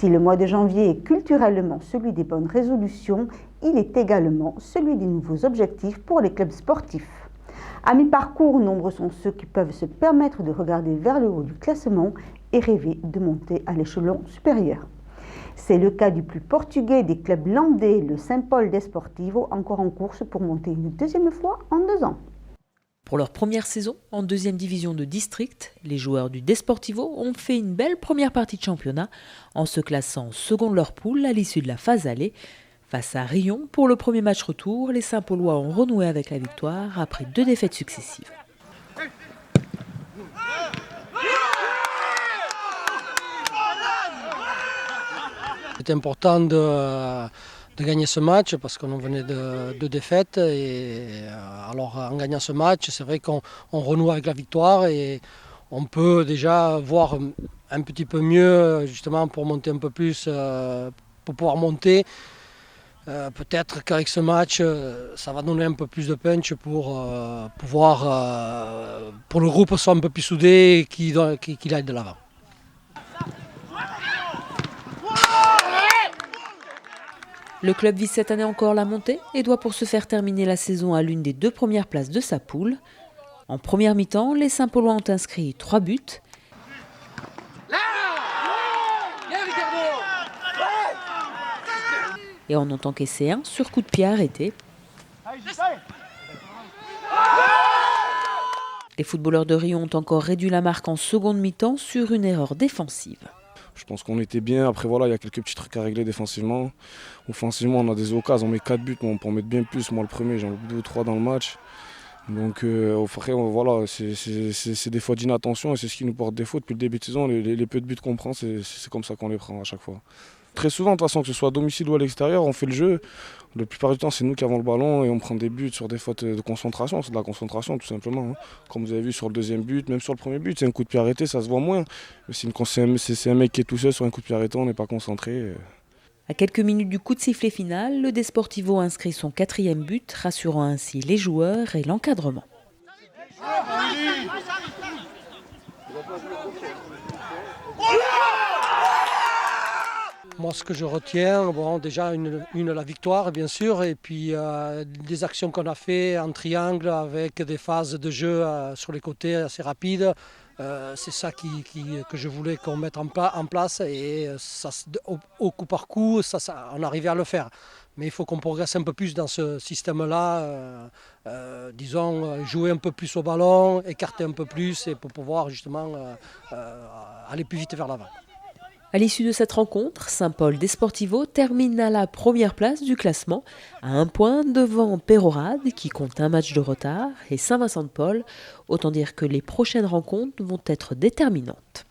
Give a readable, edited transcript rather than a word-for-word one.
Si le mois de janvier est culturellement celui des bonnes résolutions, il est également celui des nouveaux objectifs pour les clubs sportifs. À mi-parcours, nombreux sont ceux qui peuvent se permettre de regarder vers le haut du classement et rêver de monter à l'échelon supérieur. C'est le cas du plus portugais des clubs landais, le Saint-Paul Desportivo, encore en course pour monter une deuxième fois en 2 ans. Pour leur première saison en deuxième division de district, les joueurs du Desportivo ont fait une belle première partie de championnat en se classant second de leur poule à l'issue de la phase aller. Face à Rion, pour le premier match retour, les Saint-Paulois ont renoué avec la victoire après 2 défaites successives. C'était important de gagner ce match parce qu'on venait de 2 défaites. Et alors en gagnant ce match, c'est vrai qu'on renoue avec la victoire et on peut déjà voir un petit peu mieux justement pour monter un peu plus, pour pouvoir monter. Peut-être qu'avec ce match, ça va donner un peu plus de punch pour pouvoir, pour le groupe soit un peu plus soudé et qu'il aille de l'avant. Le club vise cette année encore la montée et doit pour ce faire terminer la saison à l'une des 2 premières places de sa poule. En première mi-temps, les Saint-Paulois ont inscrit 3 buts. Et en ont encaissé un sur coup de pied arrêté. Les footballeurs de Rion ont encore réduit la marque en seconde mi-temps sur une erreur défensive. Je pense qu'on était bien. Après, voilà, il y a quelques petits trucs à régler défensivement. Offensivement, on a des occasions. On met 4 buts, mais on peut en mettre bien plus. Moi, le premier, j'en ai 2 ou 3 dans le match. Donc, après, voilà, c'est des fois d'inattention et c'est ce qui nous porte défaut depuis le début de saison. Les peu de buts qu'on prend, c'est comme ça qu'on les prend à chaque fois. Très souvent, de toute façon, que ce soit à domicile ou à l'extérieur, on fait le jeu. La plupart du temps, c'est nous qui avons le ballon et on prend des buts sur des fautes de concentration. C'est de la concentration, tout simplement. Hein. Comme vous avez vu sur le deuxième but, même sur le premier but, c'est un coup de pied arrêté, ça se voit moins. Mais c'est un mec qui est tout seul sur un coup de pied arrêté, on n'est pas concentré. À quelques minutes du coup de sifflet final, le Desportivo inscrit son 4e but, rassurant ainsi les joueurs et l'encadrement. Moi, ce que je retiens, bon, déjà la victoire, bien sûr, et puis des actions qu'on a fait en triangle avec des phases de jeu sur les côtés assez rapides. C'est ça que je voulais qu'on mette en place et ça, au coup par coup, on arrivait à le faire. Mais il faut qu'on progresse un peu plus dans ce système-là, disons, jouer un peu plus au ballon, écarter un peu plus et pour pouvoir justement aller plus vite vers l'avant. À l'issue de cette rencontre, Saint-Paul Desportivo termine à la première place du classement, à 1 point devant Peyrehorade qui compte un match de retard et Saint-Vincent-de-Paul. Autant dire que les prochaines rencontres vont être déterminantes.